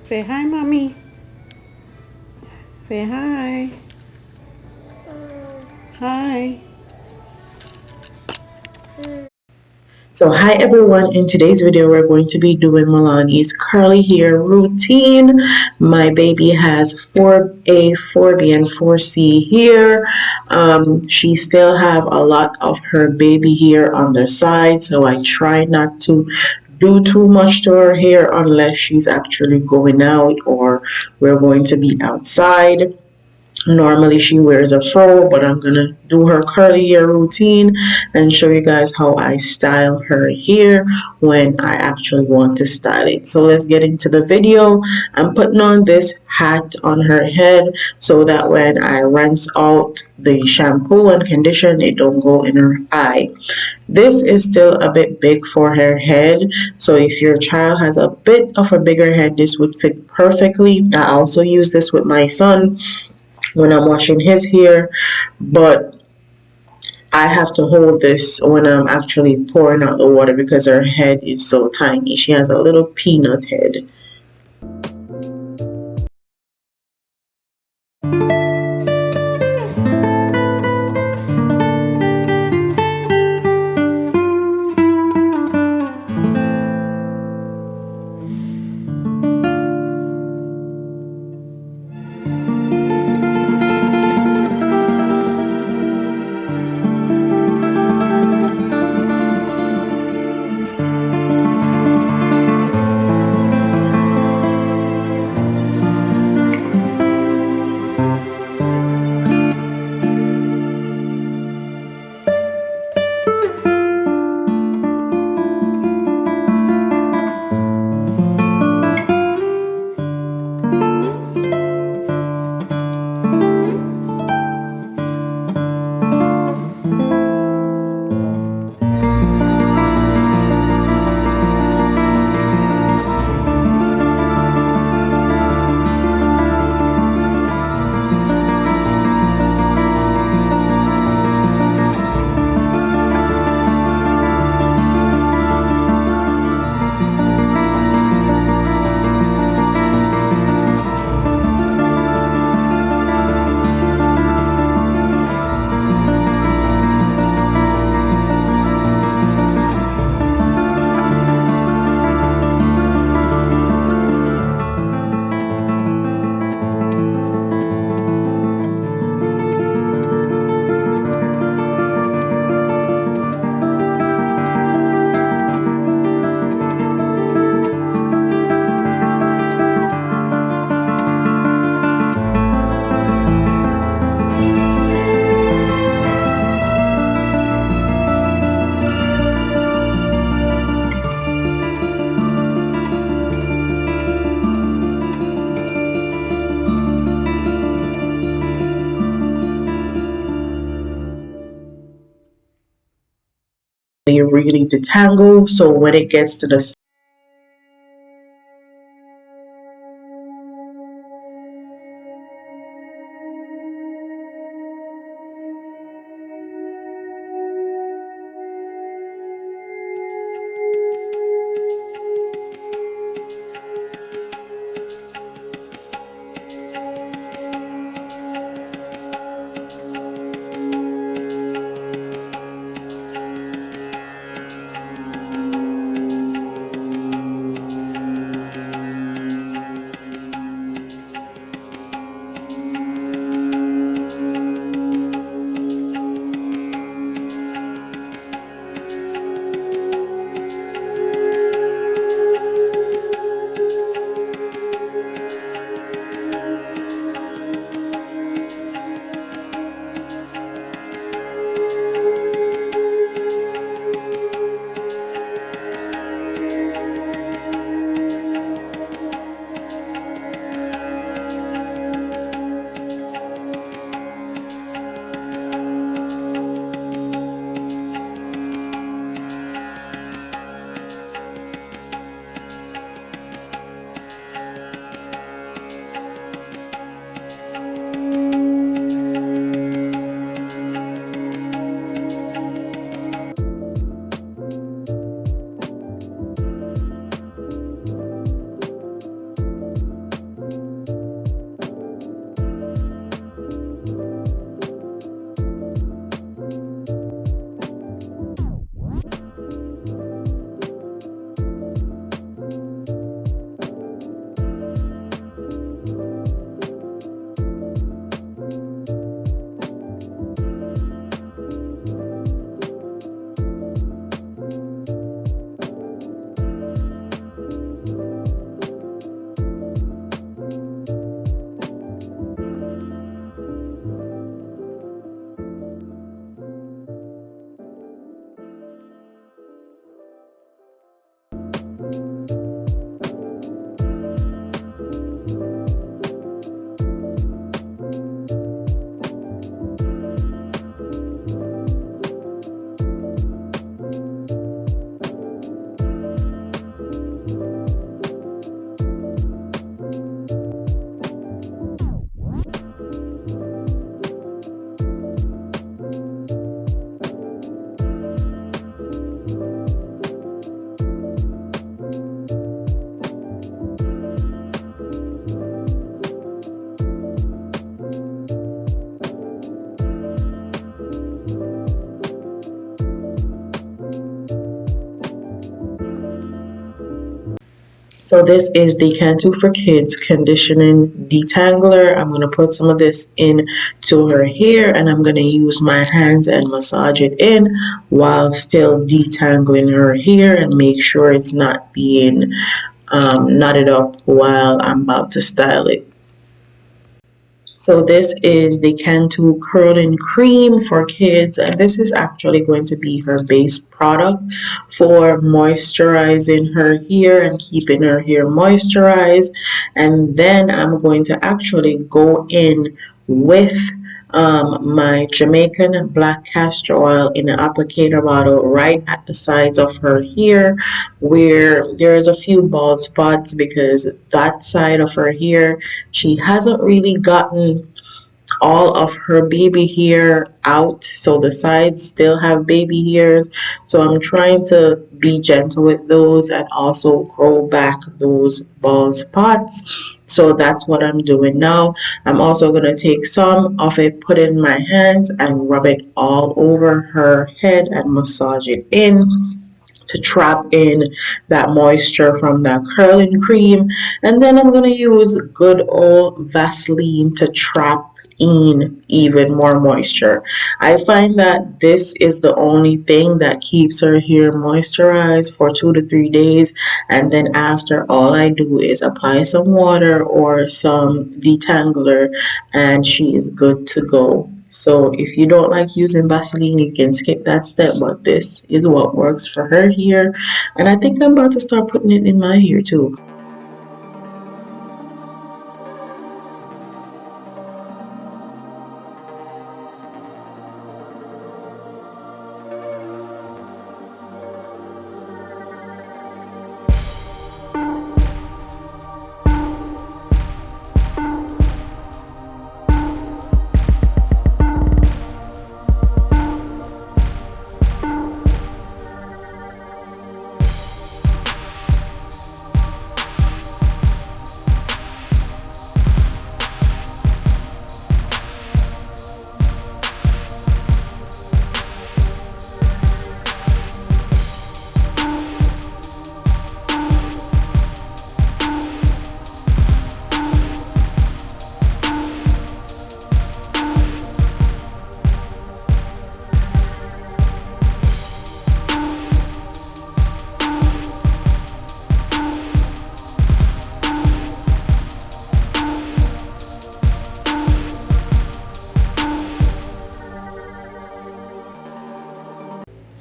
Say hi, mommy. Say hi. Hi. So hi everyone, in today's video we're going to be doing Mahlani's curly hair routine. My baby has 4A, 4B, and 4C hair. She still have a lot of her baby hair on the side, so I try not to do too much to her hair unless she's actually going out or we're going to be outside. Normally she wears a fro, but I'm gonna do her curly hair routine and show you guys how I style her hair when I actually want to style it. So let's get into the video. I'm putting on this hat on her head so that when I rinse out the shampoo and condition, it don't go in her eye. This is still a bit big for her head, so if your child has a bit of a bigger head, this would fit perfectly. I also use this with my son when I'm washing his hair, but I have to hold this when I'm actually pouring out the water because her head is so tiny. She has a little peanut head. They really detangle, so when it gets to the So this is the Cantu for Kids conditioning detangler. I'm going to put some of this into her hair and I'm going to use my hands and massage it in while still detangling her hair and make sure it's not being knotted up while I'm about to style it. So this is the Cantu Curling Cream for kids, and this is actually going to be her base product for moisturizing her hair and keeping her hair moisturized. And then I'm going to actually go in with my Jamaican black castor oil in an applicator bottle right at the sides of her hair where there's a few bald spots because that side of her hair she hasn't really gotten all of her baby hair out, so the sides still have baby hairs. So I'm trying to be gentle with those and also grow back those bald spots. So that's what I'm doing now. I'm also going to take some of it, put it in my hands and rub it all over her head and massage it in to trap in that moisture from that curling cream. And then I'm going to use good old Vaseline to trap in even more moisture. I find that this is the only thing that keeps her hair moisturized for 2 to 3 days, and then after all I do is apply some water or some detangler and she is good to go. So if you don't like using Vaseline, you can skip that step, but this is what works for her hair. And I think I'm about to start putting it in my hair too.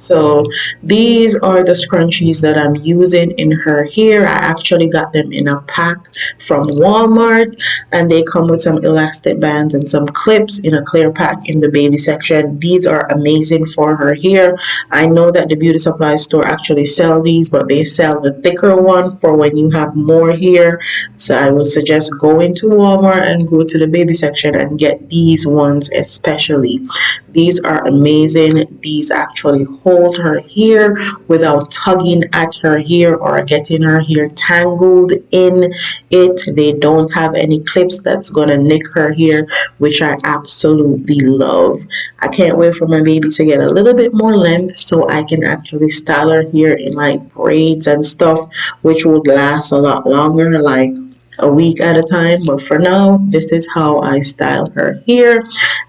So these are the scrunchies that I'm using in her hair. I actually got them in a pack from Walmart and they come with some elastic bands and some clips in a clear pack in the baby section. These are amazing for her hair. I know that the beauty supply store actually sell these, but they sell the thicker one for when you have more hair. So I would suggest go into Walmart and go to the baby section and get these ones especially. These are amazing. These actually hold her hair without tugging at her hair or getting her hair tangled in it. They don't have any clips that's gonna nick her hair, which I absolutely love. I can't wait for my baby to get a little bit more length so I can actually style her hair in like braids and stuff, which would last a lot longer, like a week at a time. But for now, this is how I style her hair.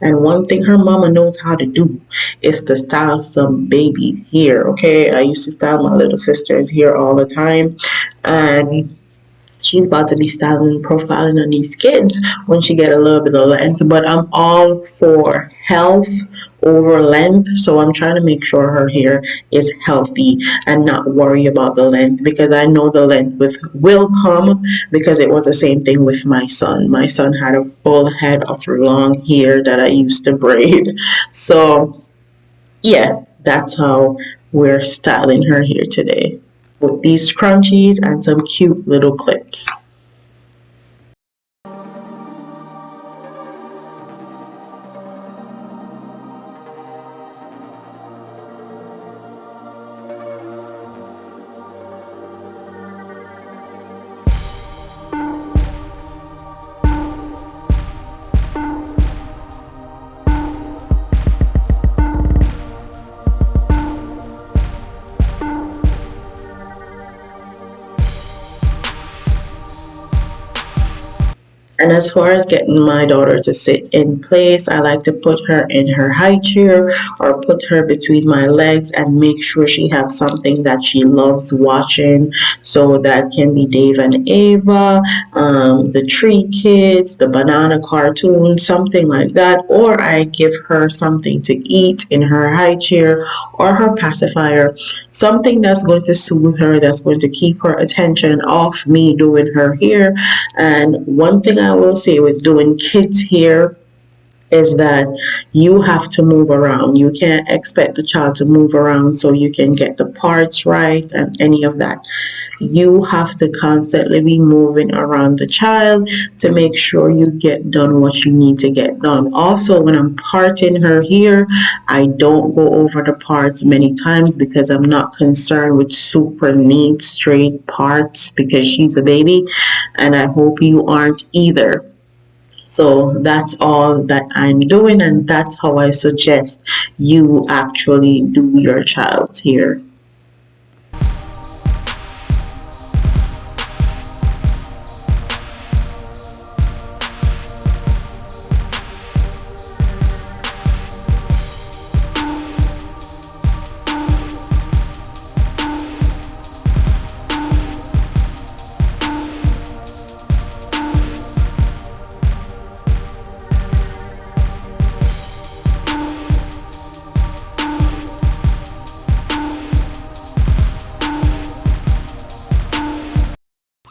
And one thing her mama knows how to do is to style some baby hair. Okay, I used to style my little sister's hair all the time, and she's about to be styling profiling on these kids when she get a little bit of length. But I'm all for health over length, so I'm trying to make sure her hair is healthy and not worry about the length, because I know the length will come, because it was the same thing with my son. My son had a full head of long hair that I used to braid. So yeah, that's how we're styling her hair today, with these scrunchies and some cute little clips. And as far as getting my daughter to sit in place, I like to put her in her high chair or put her between my legs and make sure she has something that she loves watching. So that can be Dave and Ava, the Tree Kids, the Banana Cartoon, something like that. Or I give her something to eat in her high chair or her pacifier, something that's going to soothe her, that's going to keep her attention off me doing her hair. And one thing I will say with doing kids hair is that you have to move around. You can't expect the child to move around so you can get the parts right and any of that. You have to constantly be moving around the child to make sure you get done what you need to get done. Also, when I'm parting her hair, I don't go over the parts many times because I'm not concerned with super neat, straight parts because she's a baby, and I hope you aren't either. So that's all that I'm doing, and that's how I suggest you actually do your child's hair.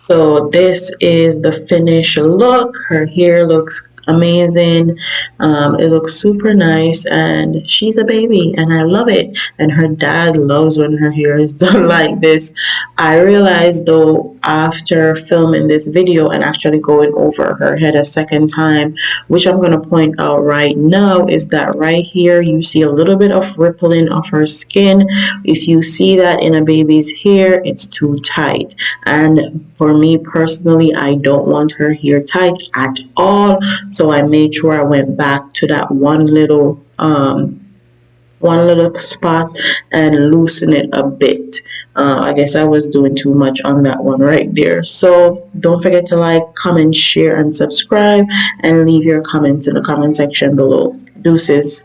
So this is the finished look. Her hair looks amazing. It looks super nice, and she's a baby, and I love it. And her dad loves when her hair is done like this. I realized though after filming this video and actually going over her head a second time, which I'm going to point out right now, is that right here you see a little bit of rippling of her skin. If you see that in a baby's hair, it's too tight. And for me personally, I don't want her hair tight at all. So I made sure I went back to that one little spot and loosen it a bit. I guess I was doing too much on that one right there. So don't forget to like, comment, share, and subscribe, and leave your comments in the comment section below. Deuces.